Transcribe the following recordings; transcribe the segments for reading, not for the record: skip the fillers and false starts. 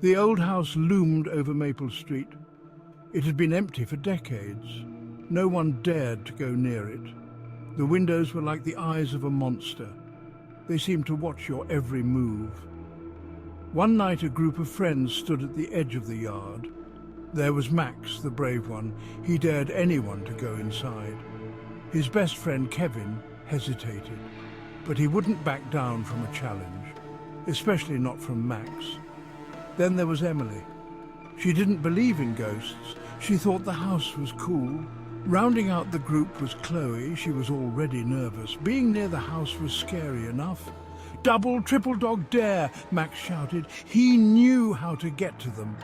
The old house loomed over Maple Street. It had been empty for decades. No one dared to go near it. The windows were like the eyes of a monster. They seemed to watch your every move. One night a group of friends stood at the edge of the yard. There was Max, the brave one. He dared anyone to go inside. His best friend Kevin hesitated, but he wouldn't back down from a challenge, especially not from Max. Then there was Emily. She didn't believe in ghosts. She thought the house was cool. Rounding out the group was Chloe. She was already nervous. Being near the house was scary enough. "Double, triple dog dare," Max shouted. He knew how to get to them.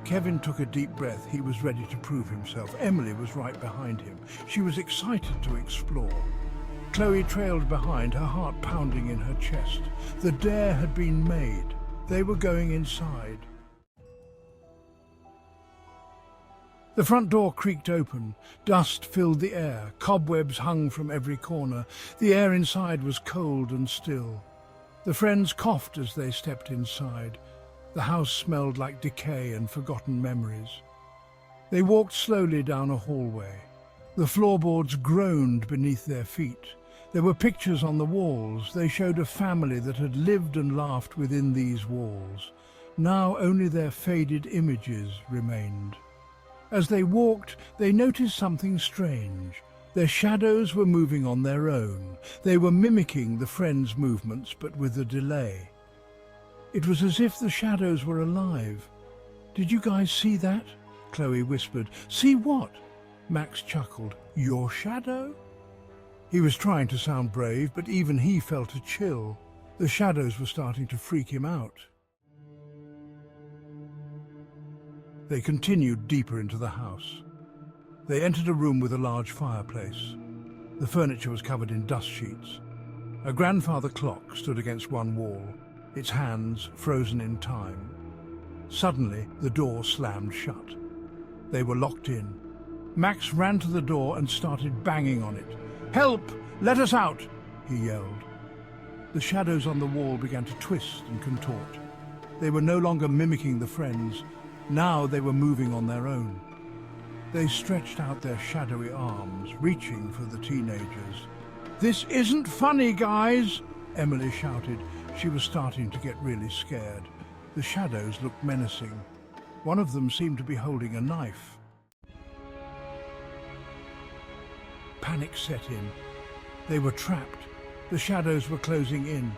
Kevin took a deep breath. He was ready to prove himself. Emily was right behind him. She was excited to explore. Chloe trailed behind, her heart pounding in her chest. The dare had been made. They were going inside. The front door creaked open. Dust filled the air. Cobwebs hung from every corner. The air inside was cold and still. The friends coughed as they stepped inside. The house smelled like decay and forgotten memories. They walked slowly down a hallway. The floorboards groaned beneath their feet. There were pictures on the walls. They showed a family that had lived and laughed within these walls. Now only their faded images remained. As they walked, they noticed something strange. Their shadows were moving on their own. They were mimicking the friends' movements, but with a delay. It was as if the shadows were alive. "Did you guys see that?" Chloe whispered. "See what?" Max chuckled. "Your shadow?" He was trying to sound brave, but even he felt a chill. The shadows were starting to freak him out. They continued deeper into the house. They entered a room with a large fireplace. The furniture was covered in dust sheets. A grandfather clock stood against one wall, its hands frozen in time. Suddenly, the door slammed shut. They were locked in. Max ran to the door and started banging on it. "Help! Let us out!" he yelled. The shadows on the wall began to twist and contort. They were no longer mimicking the friends. Now they were moving on their own. They stretched out their shadowy arms, reaching for the teenagers. "This isn't funny, guys!" Emily shouted. She was starting to get really scared. The shadows looked menacing. One of them seemed to be holding a knife. Panic set in. They were trapped. The shadows were closing in.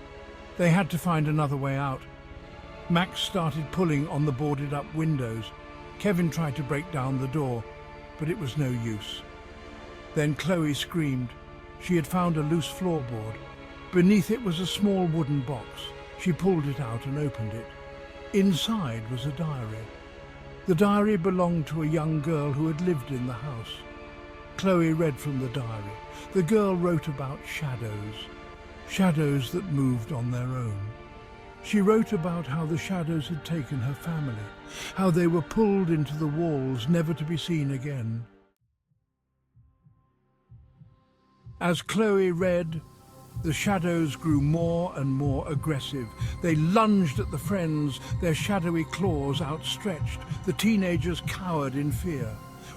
They had to find another way out. Max started pulling on the boarded-up windows. Kevin tried to break down the door, but it was no use. Then Chloe screamed. She had found a loose floorboard. Beneath it was a small wooden box. She pulled it out and opened it. Inside was a diary. The diary belonged to a young girl who had lived in the house. Chloe read from the diary. The girl wrote about shadows, shadows that moved on their own. She wrote about how the shadows had taken her family, how they were pulled into the walls, never to be seen again. As Chloe read, the shadows grew more and more aggressive. They lunged at the friends, their shadowy claws outstretched. The teenagers cowered in fear.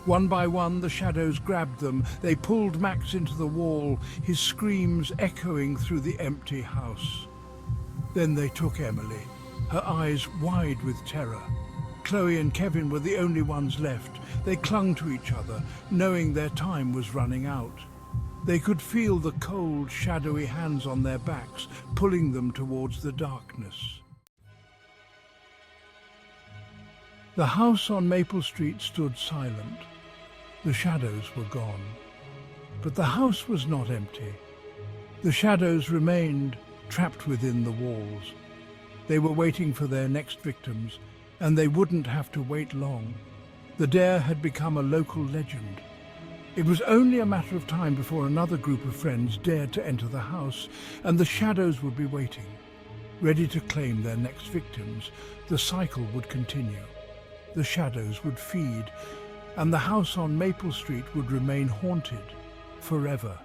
One by one, the shadows grabbed them. They pulled Max into the wall, his screams echoing through the empty house. Then they took Emily, her eyes wide with terror. Chloe and Kevin were the only ones left. They clung to each other, knowing their time was running out. They could feel the cold, shadowy hands on their backs, pulling them towards the darkness. The house on Maple Street stood silent. The shadows were gone. But the house was not empty. The shadows remained, trapped within the walls. They were waiting for their next victims, and they wouldn't have to wait long. The dare had become a local legend. It was only a matter of time before another group of friends dared to enter the house, and the shadows would be waiting, ready to claim their next victims. The cycle would continue. The shadows would feed, and the house on Maple Street would remain haunted forever.